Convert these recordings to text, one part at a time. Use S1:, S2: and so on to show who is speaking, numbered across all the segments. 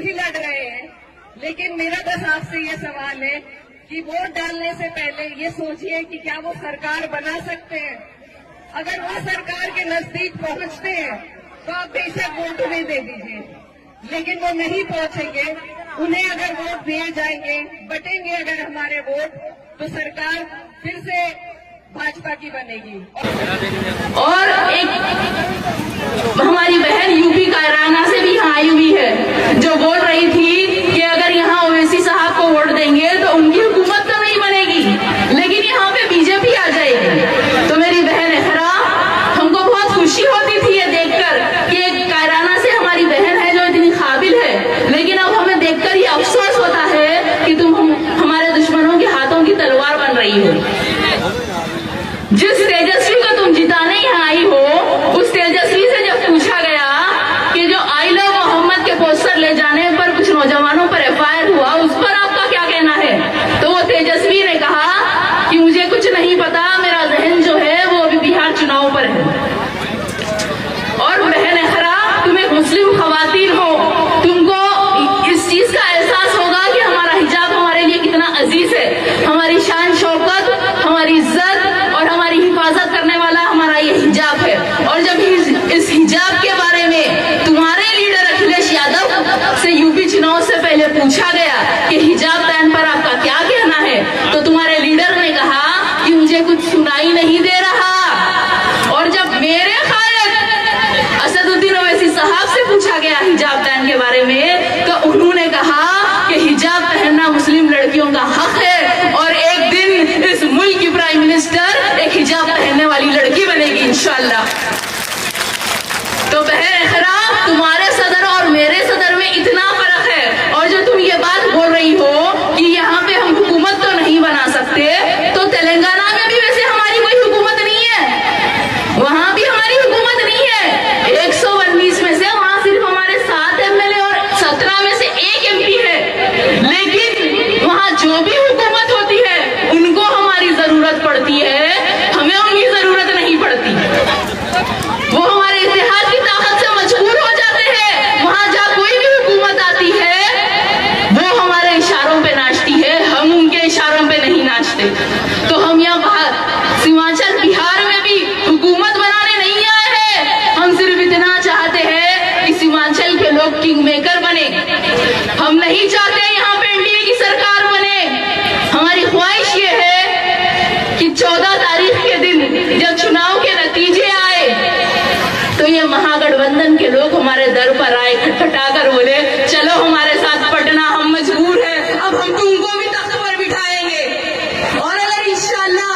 S1: ही लड़ रहे हैं। लेकिन मेरा बस आपसे ये सवाल है कि वोट डालने से पहले ये सोचिए कि क्या वो सरकार बना सकते हैं। अगर वो सरकार के नजदीक पहुंचते हैं तो आप बेशक वोट उन्हें दे दीजिए, लेकिन वो नहीं पहुंचेंगे। उन्हें अगर वोट दिए जाएंगे, बटेंगे अगर हमारे वोट, तो सरकार फिर से भाजपा की बनेगी।
S2: और एक हमारी बहन यूपी कायराना से भी यहाँ आई हुई है, जो बोल रही थी कि अगर यहाँ ओवैसी साहब को वोट देंगे तो उनकी हुकूमत तो नहीं बनेगी, लेकिन यहाँ पे बीजेपी आ जाएगी। तो मेरी बहन एहरा, हमको बहुत खुशी होती थी ये देखकर कि एक कायराना से हमारी बहन है जो इतनी काबिल है, लेकिन अब हमें देखकर ये अफसोस होता है कि तुम हमारे दुश्मनों के हाथों की तलवार बन रही हो। जिस तेजस्वी को तुम जिताने यहाँ आई हो, उस तेजस्वी से जब पूछा गया कि जो आई लव मोहम्मद के पोस्टर ले जाने पर कुछ नौजवानों पर एफआईआर हुआ, उस पर आपका क्या कहना है? तो वो तेजस्वी ने कहा कि मुझे कुछ नहीं पता, मेरा जहन जो है वो अभी बिहार चुनाव पर है। और बहन एहरा, तुम एक मुस्लिम खवातीन हो, तुमको इस चीज का एहसास होगा कि हमारा हिजाब हमारे लिए कितना अजीज है। हमारी शान शौकत, हमारी इज्जत और हमारी हिफाजत करने वाला हमारा ये हिजाब है। और जब इस हिजाब के बारे में तुम्हारे लीडर अखिलेश यादव से यूपी चुनाव से पहले पूछा गया कि हिजाब बैन पर आपका क्या कहना है, तो तुम्हारे लीडर ने कहा कि मुझे कुछ सुनाई नहीं दे रहा। और जब मेरे खालिद असदुद्दीन ओवैसी साहब से पूछा गया हिजाब बैन के बारे में, तो उन्होंने कहा कि हिजाब पहनना मुस्लिम लड़कियों का हक है और एक दिन इस मुल्क की प्राइम मिनिस्टर एक हिजाब पहनने वाली लड़की बनेगी इंशाअल्लाह। तो बहन एहरा, तुम्हारे सदर और मेरे सदर में इतना फर्क है। और जो तुम ये बात बोल रही हो कि यहाँ पे हम हुकूमत तो नहीं बना सकते, तो तेलंगाना में भी वैसे हमारी कोई हुकूमत नहीं है, वहां भी हमारी हुकूमत नहीं है। 119 में से वहां सिर्फ हमारे 7 एमएलए और 17 में से 1 एमपी है, लेकिन वहां जो भी हुकूमत होती है उनको हमारी जरूरत पड़ती है, हमें उनकी जरूरत नहीं पड़ती। वो हमारे इतिहाद की ताकत से मजबूर हो जाते हैं। वहां जहाँ कोई भी हुकूमत आती है वो हमारे इशारों पे नाचती है, हम उनके इशारों पे नहीं नाचते। तो हम यहाँ सीमांचल बिहार में भी हुकूमत बनाने नहीं आए हैं, हम सिर्फ इतना चाहते हैं कि सीमांचल के लोग किंग मेकर बने। हम नहीं चाहते यहाँ पे एनडीए की सरकार बने। हमारी ख्वाहिश ये है कि 14 तारीख के दिन जब चुनाव के नतीजे आए तो ये महागठबंधन के लोग हमारे दर पर आए, खटखटाकर बोले चलो हमारे साथ पटना, हम मजबूर हैं, अब हम तुमको भी तख्त पर बिठाएंगे। और अगर इंशाअल्लाह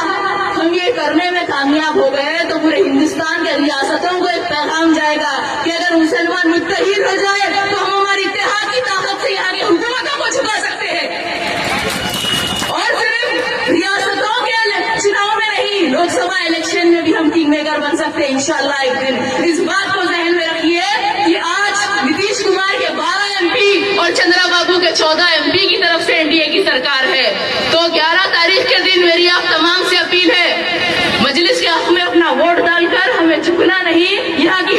S2: हम ये करने में कामयाब हो गए तो पूरे हिंदुस्तान के रियासतों को एक पैगाम जाएगा कि अगर मुसलमान मुत्तहिद हो जाए तो हम हमारी इत्तेहाद की ताकत से यहाँ की हुकूमतों को झुका सकते हैं। और सिर्फ रियासतों के चुनाव में नहीं, लोकसभा इलेक्शन में भी हम किंग मेकर बन सकते हैं इंशाअल्लाह एक दिन। इस बात को जहन में रखिए कि आज नीतीश कुमार के 12 एमपी और चंद्रा बाबू के 14 एमपी की तरफ से एनडीए की सरकार है। तो 11 तारीख के दिन मेरी आप तमाम से अपील है, मजलिस के हक में अपना वोट डालकर हमें झुकना नहीं, यहाँ की